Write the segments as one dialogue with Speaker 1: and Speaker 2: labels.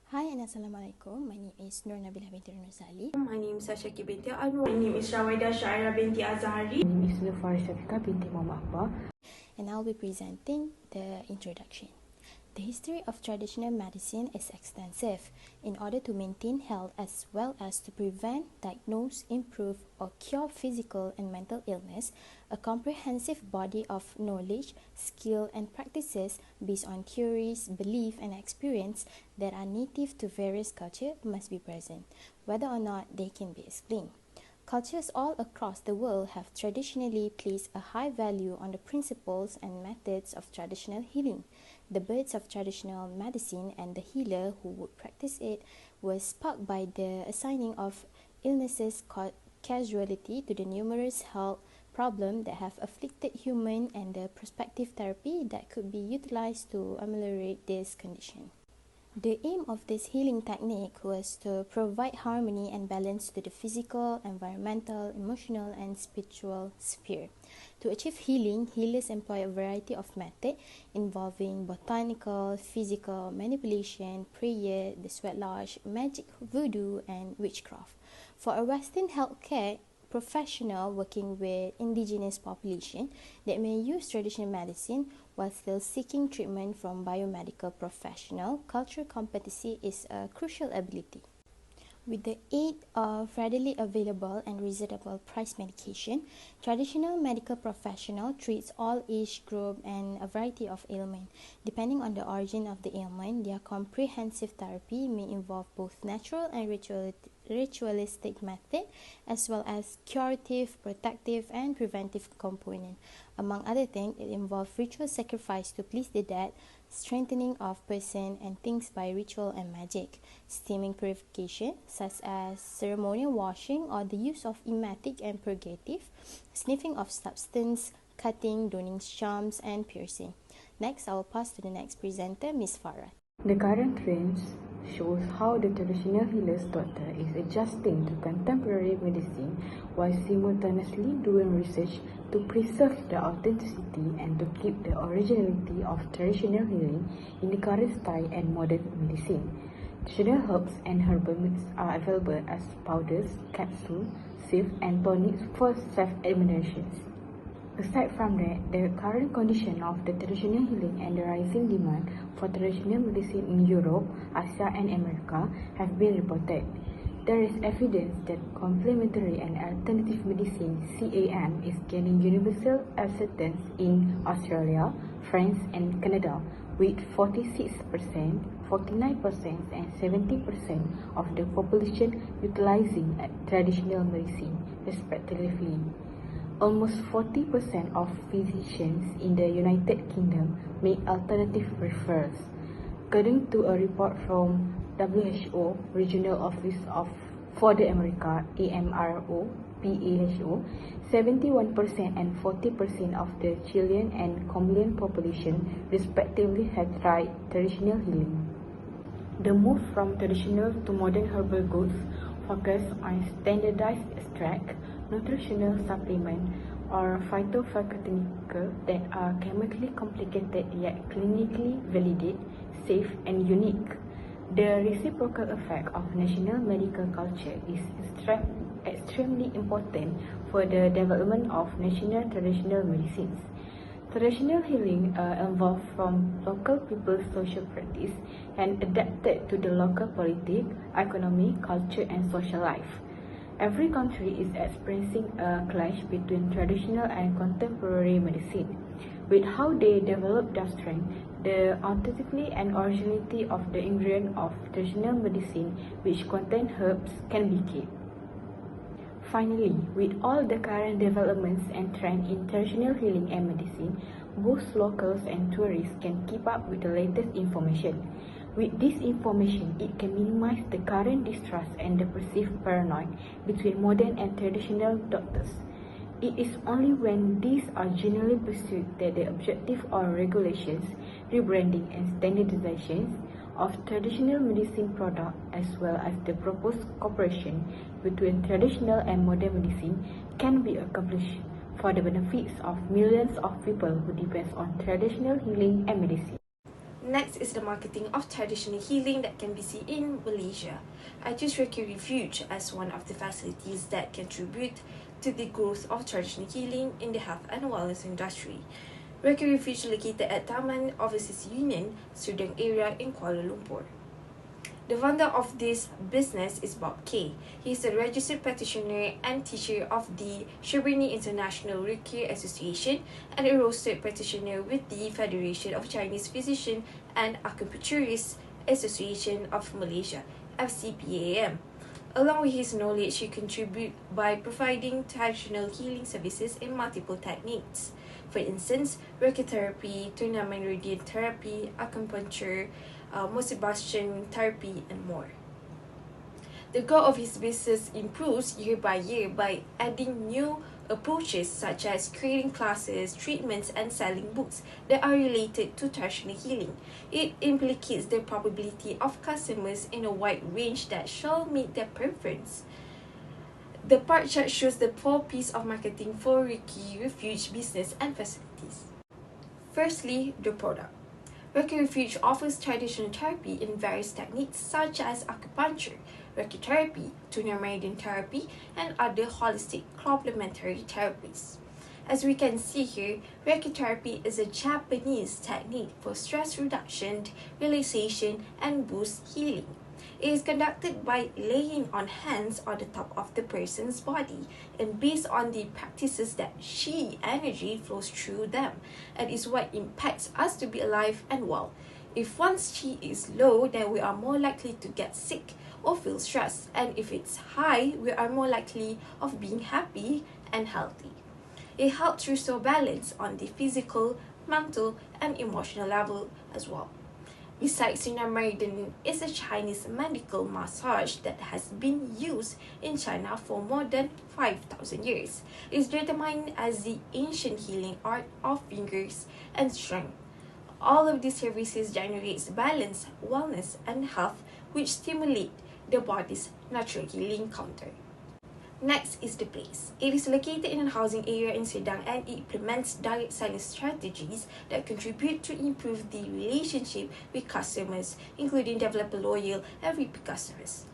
Speaker 1: Hi and Assalamualaikum. My name is Nur Nabilah binti Nursali.
Speaker 2: My name is Sasha binti Anwar. My name is Rawaida Syaira binti Azhari.
Speaker 3: My name is Nufar Syafiqah binti Muhammad Akbar.
Speaker 1: And I'll be presenting the introduction. The history of traditional medicine is extensive. In order to maintain health as well as to prevent, diagnose, improve, or cure physical and mental illness, a comprehensive body of knowledge, skill, and practices based on theories, belief, and experience that are native to various cultures must be present, whether or not they can be explained. Cultures all across the world have traditionally placed a high value on the principles and methods of traditional healing. The birth of traditional medicine and the healer who would practice it was sparked by the assigning of illnesses causality to the numerous health problems that have afflicted humans and the prospective therapy that could be utilized to ameliorate this condition. The aim of this healing technique was to provide harmony and balance to the physical, environmental, emotional, and spiritual sphere. To achieve healing, healers employ a variety of methods involving botanical, physical, manipulation, prayer, the sweat lodge, magic, voodoo, and witchcraft. For a Western healthcare professional working with indigenous population that may use traditional medicine while still seeking treatment from biomedical professional, cultural competency is a crucial ability. With the aid of readily available and reasonable price medication, traditional medical professional treats all age group and a variety of ailments. Depending on the origin of the ailment, their comprehensive therapy may involve both natural and ritualistic method, as well as curative, protective, and preventive component. Among other things, it involves ritual sacrifice to please the dead, strengthening of person and things by ritual and magic, steaming purification such as ceremonial washing or the use of emetic and purgative, sniffing of substance, cutting, donning charms, and piercing. Next, I will pass to the next presenter, Ms. Farah.
Speaker 3: The current trends shows how the traditional healer's doctor is adjusting to contemporary medicine while simultaneously doing research to preserve the authenticity and to keep the originality of traditional healing in the current style and modern medicine. Traditional herbs and herbal mix are available as powders, capsules, sieve, and tonics for self-administration. Aside from that, the current condition of the traditional healing and the rising demand for traditional medicine in Europe, Asia, and America have been reported. There is evidence that complementary and alternative medicine (CAM) is gaining universal acceptance in Australia, France, and Canada, with 46%, 49%, and 70% of the population utilizing traditional medicine, respectively. Almost 40% of physicians in the United Kingdom make alternative referrals. According to a report from WHO Regional Office for the America, AMRO, PAHO, 71% and 40% of the Chilean and Colombian population respectively have tried traditional healing. The move from traditional to modern herbal goods focus on standardized extract, nutritional supplement, or phytopharmaceutical that are chemically complicated yet clinically validated, safe, and unique. The reciprocal effect of national medical culture is extremely important for the development of national traditional medicines. Traditional healing evolved from local people's social practice and adapted to the local politics, economy, culture, and social life. Every country is experiencing a clash between traditional and contemporary medicine. with how they develop their strength, the authenticity and originality of the ingredient of traditional medicine which contain herbs can be kept. Finally, with all the current developments and trends in traditional healing and medicine, both locals and tourists can keep up with the latest information. With this information, it can minimize the current distrust and the perceived paranoia between modern and traditional doctors. It is only when these are generally pursued that the objective or regulations, rebranding and standardizations of traditional medicine products as well as the proposed cooperation between traditional and modern medicine can be accomplished for the benefits of millions of people who depend on traditional healing and medicine.
Speaker 2: Next is the marketing of traditional healing that can be seen in Malaysia. I choose Reki Refuge as one of the facilities that contribute to the growth of traditional healing in the health and wellness industry. Reki Refuge located at Taman Overseas Union, Serdang area in Kuala Lumpur. The founder of this business is Bob K. He is a registered practitioner and teacher of the Sherbrooke International Reiki Association and a rostered practitioner with the Federation of Chinese Physicians and Acupuncturists Association of Malaysia, FCPAM. Along with his knowledge, he contributes by providing traditional healing services in multiple techniques. For instance, Reiki therapy, tournament radiant therapy, acupuncture, massage therapy, and more. The goal of his business improves year by year by adding new approaches such as creating classes, treatments, and selling books that are related to traditional healing. It implicates the probability of customers in a wide range that shall meet their preference. The part chart shows the 4 P's of marketing for Reiki Refuge business and facilities. Firstly, the product. Reiki Refuge offers traditional therapy in various techniques such as acupuncture, Reiki therapy, tuner meridian therapy, and other holistic complementary therapies. As we can see here, Reiki therapy is a Japanese technique for stress reduction, relaxation, and boost healing. It is conducted by laying on hands on the top of the person's body and based on the practices that Qi energy flows through them and is what impacts us to be alive and well. If one's Qi is low, then we are more likely to get sick or feel stressed, and if it's high, we are more likely of being happy and healthy. It helps restore balance on the physical, mental, and emotional level as well. Besides, tuner meridian is a Chinese medical massage that has been used in China for more than 5,000 years. It is determined as the ancient healing art of fingers and strength. All of these services generates balance, wellness, and health, which stimulate the body's natural healing counter. Next is the place. It is located in a housing area in Serdang and it implements direct selling strategies that contribute to improve the relationship with customers, including develop loyal and repeat customers.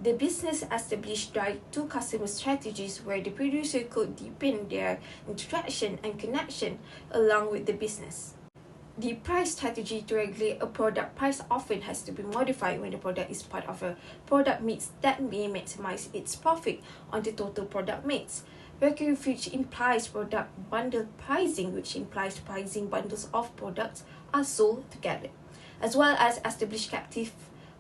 Speaker 2: The business established direct-to-customer strategies where the producer could deepen their interaction and connection along with the business. The price strategy to regulate a product price often has to be modified when the product is part of a product mix that may maximize its profit on the total product mix. Reiki Refuge implies product bundle pricing, which implies pricing bundles of products are sold together, as well as established captive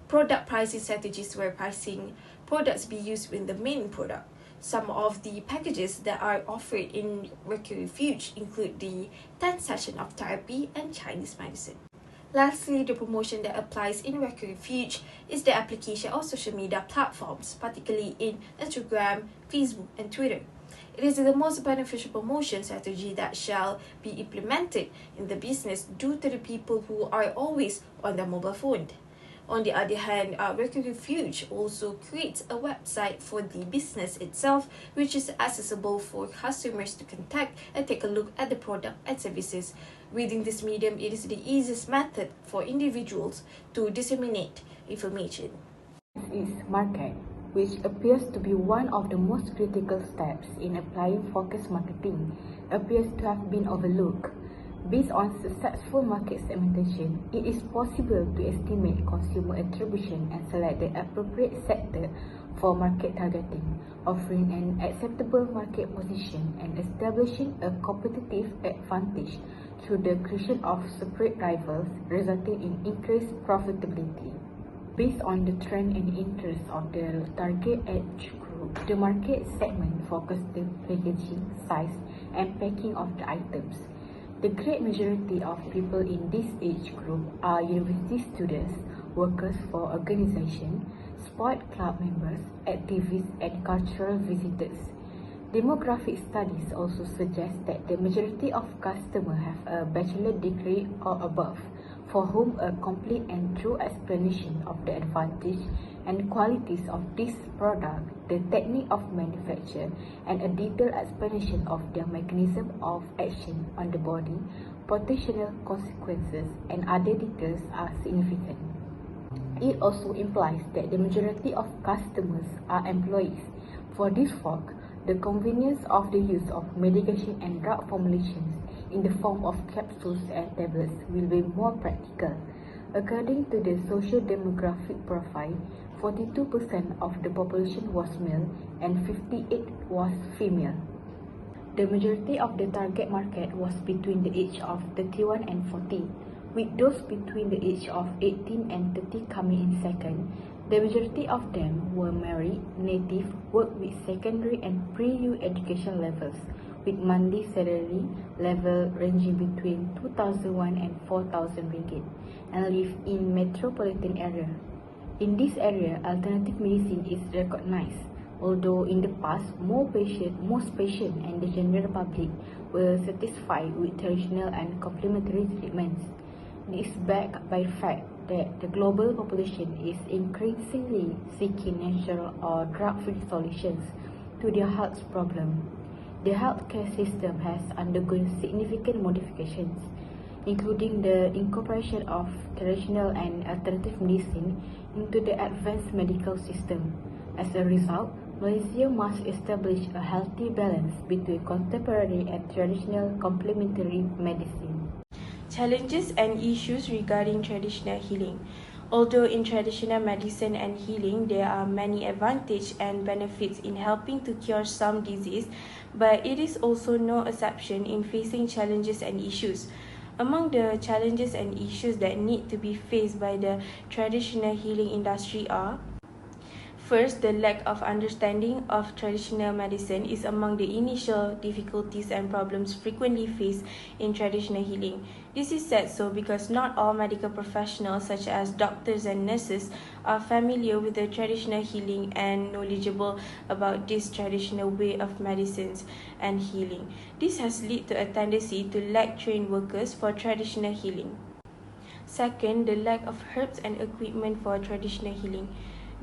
Speaker 2: product pricing strategies where pricing products be used in the main product. Some of the packages that are offered in Reiki Refuge include the 10 session of therapy and Chinese medicine. Lastly, the promotion that applies in Reiki Refuge is the application of social media platforms, particularly in Instagram, Facebook, and Twitter. It is the most beneficial promotion strategy that shall be implemented in the business due to the people who are always on their mobile phone. On the other hand, Reiki Refuge also creates a website for the business itself, which is accessible for customers to contact and take a look at the product and services. Within this medium, it is the easiest method for individuals to disseminate information.
Speaker 3: Is market, which appears to be one of the most critical steps in applying focused marketing, appears to have been overlooked. Based on successful market segmentation, it is possible to estimate consumer attribution and select the appropriate sector for market targeting, offering an acceptable market position and establishing a competitive advantage through the creation of separate rivals, resulting in increased profitability. Based on the trend and interest of the target age group, the market segment focused the packaging, size, and packing of the items. The great majority of people in this age group are university students, workers for organization, sport club members, activists, and cultural visitors. Demographic studies also suggest that the majority of customers have a bachelor degree or above, for whom a complete and true explanation of the advantage and qualities of this product, the technique of manufacture, and a detailed explanation of their mechanism of action on the body, potential consequences, and other details are significant. It also implies that the majority of customers are employees. For this folk, the convenience of the use of medication and drug formulations in the form of capsules and tablets will be more practical. According to the socio-demographic profile, 42% of the population was male and 58% was female. The majority of the target market was between the age of 31 and 40, with those between the age of 18 and 30 coming in second. The majority of them were married, native, worked with secondary and pre-U education levels, with monthly salary level ranging between 2,001 and 4,000 ringgit, and live in metropolitan area. In this area, alternative medicine is recognized, although in the past, most patients and the general public were satisfied with traditional and complementary treatments. This is backed by the fact that the global population is increasingly seeking natural or drug-free solutions to their health problem. The healthcare system has undergone significant modifications, including the incorporation of traditional and alternative medicine into the advanced medical system. As a result, Malaysia must establish a healthy balance between contemporary and traditional complementary medicine.
Speaker 2: Challenges and issues regarding traditional healing. Although in traditional medicine and healing there are many advantages and benefits in helping to cure some disease, but it is also no exception in facing challenges and issues. Among the challenges and issues that need to be faced by the traditional healing industry are: first, the lack of understanding of traditional medicine is among the initial difficulties and problems frequently faced in traditional healing. This is said so because not all medical professionals, such as doctors and nurses, are familiar with the traditional healing and knowledgeable about this traditional way of medicines and healing. This has led to a tendency to lack trained workers for traditional healing. Second, the lack of herbs and equipment for traditional healing.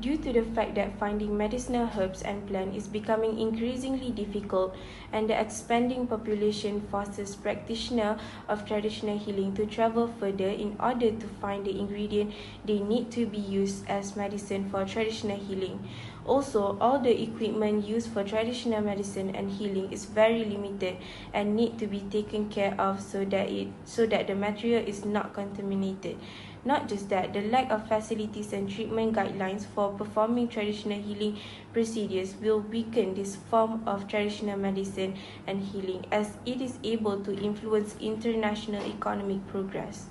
Speaker 2: Due to the fact that finding medicinal herbs and plants is becoming increasingly difficult, and the expanding population forces practitioners of traditional healing to travel further in order to find the ingredient they need to be used as medicine for traditional healing. Also, all the equipment used for traditional medicine and healing is very limited and need to be taken care of so that the material is not contaminated. Not just that, the lack of facilities and treatment guidelines for performing traditional healing procedures will weaken this form of traditional medicine and healing, as it is able to influence international economic progress.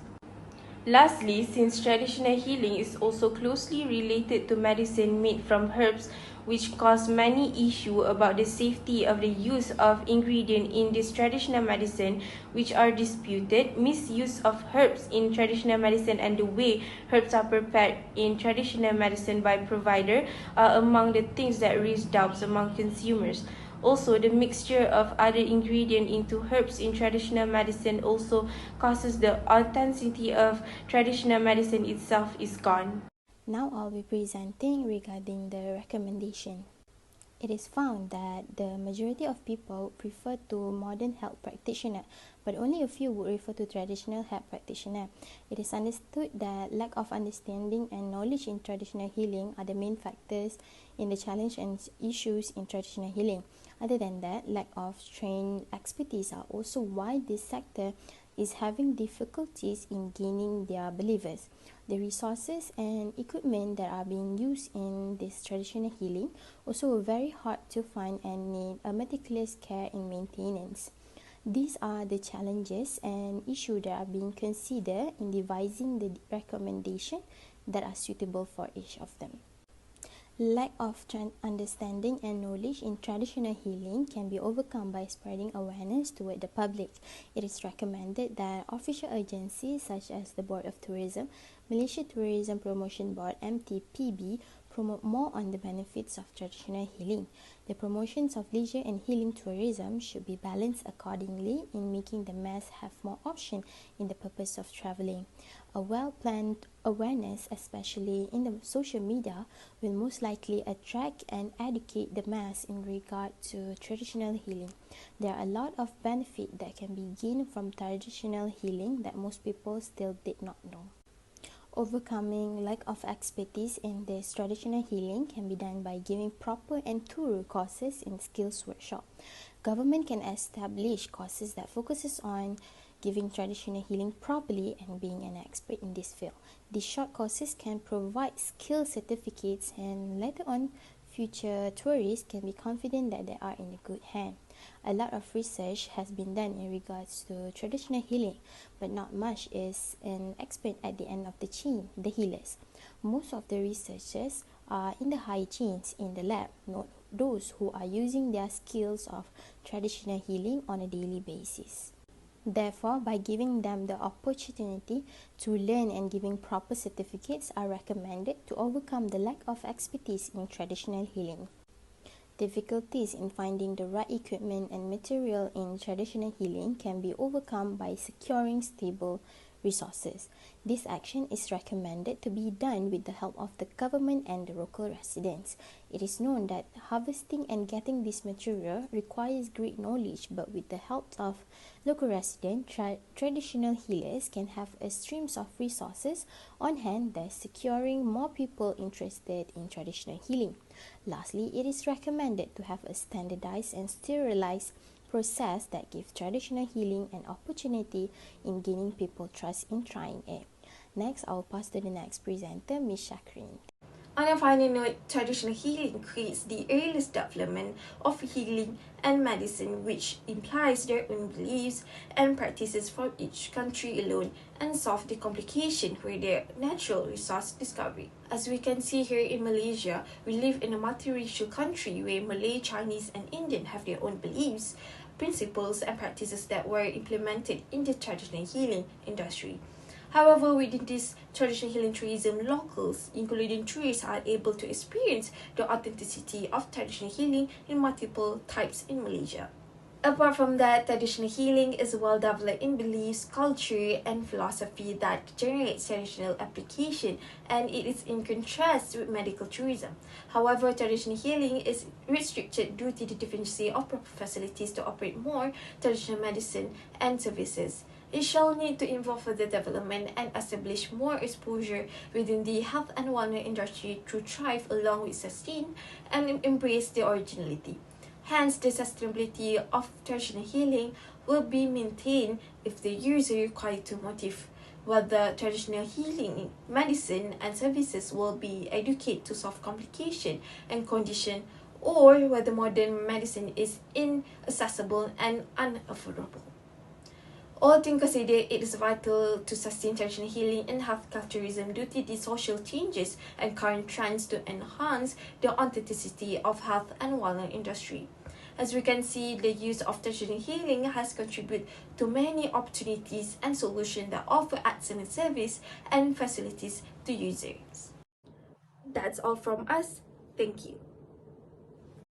Speaker 2: Lastly, since traditional healing is also closely related to medicine made from herbs, which cause many issues about the safety of the use of ingredients in this traditional medicine, which are disputed, misuse of herbs in traditional medicine and the way herbs are prepared in traditional medicine by provider are among the things that raise doubts among consumers. Also, the mixture of other ingredients into herbs in traditional medicine also causes the authenticity of traditional medicine itself is gone.
Speaker 1: Now I'll be presenting regarding the recommendation. It is found that the majority of people prefer to modern health practitioner, but only a few would refer to traditional health practitioner. It is understood that lack of understanding and knowledge in traditional healing are the main factors in the challenge and issues in traditional healing. Other than that, lack of trained expertise are also why this sector is having difficulties in gaining their believers. The resources and equipment that are being used in this traditional healing also are very hard to find and need a meticulous care in maintenance. These are the challenges and issues that are being considered in devising the recommendation that are suitable for each of them. Lack of understanding and knowledge in traditional healing can be overcome by spreading awareness toward the public. It is recommended that official agencies such as the Board of Tourism, Malaysia Tourism Promotion Board (MTPB) promote more on the benefits of traditional healing. The promotions of leisure and healing tourism should be balanced accordingly in making the mass have more option in the purpose of travelling. A well-planned awareness, especially in the social media, will most likely attract and educate the mass in regard to traditional healing. There are a lot of benefit that can be gained from traditional healing that most people still did not know. Overcoming lack of expertise in this traditional healing can be done by giving proper and thorough courses in skills workshop. Government can establish courses that focuses on giving traditional healing properly and being an expert in this field. These short courses can provide skill certificates, and later on, future tourists can be confident that they are in a good hand. A lot of research has been done in regards to traditional healing, but not much is an expert at the end of the chain, the healers. Most of the researchers are in the high chains in the lab, not those who are using their skills of traditional healing on a daily basis. Therefore, by giving them the opportunity to learn and giving proper certificates are recommended to overcome the lack of expertise in traditional healing. Difficulties in finding the right equipment and material in traditional healing can be overcome by securing stable resources. This action is recommended to be done with the help of the government and the local residents. It is known that harvesting and getting this material requires great knowledge, but with the help of local residents, traditional healers can have a stream of resources on hand, thus securing more people interested in traditional healing. Lastly, it is recommended to have a standardized and sterilized process that gives traditional healing an opportunity in gaining people trust in trying it. Next, I'll pass to the next presenter, Ms. Shakrin.
Speaker 2: On a final note, traditional healing creates the earliest development of healing and medicine, which implies their own beliefs and practices from each country alone and solve the complication with their natural resource discovery. As we can see here in Malaysia, we live in a multiracial country where Malay, Chinese, and Indian have their own beliefs, principles, and practices that were implemented in the traditional healing industry. However, within this traditional healing tourism, locals, including tourists, are able to experience the authenticity of traditional healing in multiple types in Malaysia. Apart from that, traditional healing is well developed in beliefs, culture, and philosophy that generates traditional application, and it is in contrast with medical tourism. However, traditional healing is restricted due to the deficiency of proper facilities to operate more traditional medicine and services. It shall need to involve further development and establish more exposure within the health and wellness industry to thrive along with sustain and embrace the originality. Hence, the sustainability of traditional healing will be maintained if the user required to motive whether traditional healing medicine and services will be educated to solve complication and condition, or whether modern medicine is inaccessible and unaffordable. All things considered, it is vital to sustain traditional healing and healthcare tourism due to the social changes and current trends to enhance the authenticity of health and wellness industry. As we can see, the use of traditional healing has contributed to many opportunities and solutions that offer excellent service and facilities to users. That's all from us. Thank you.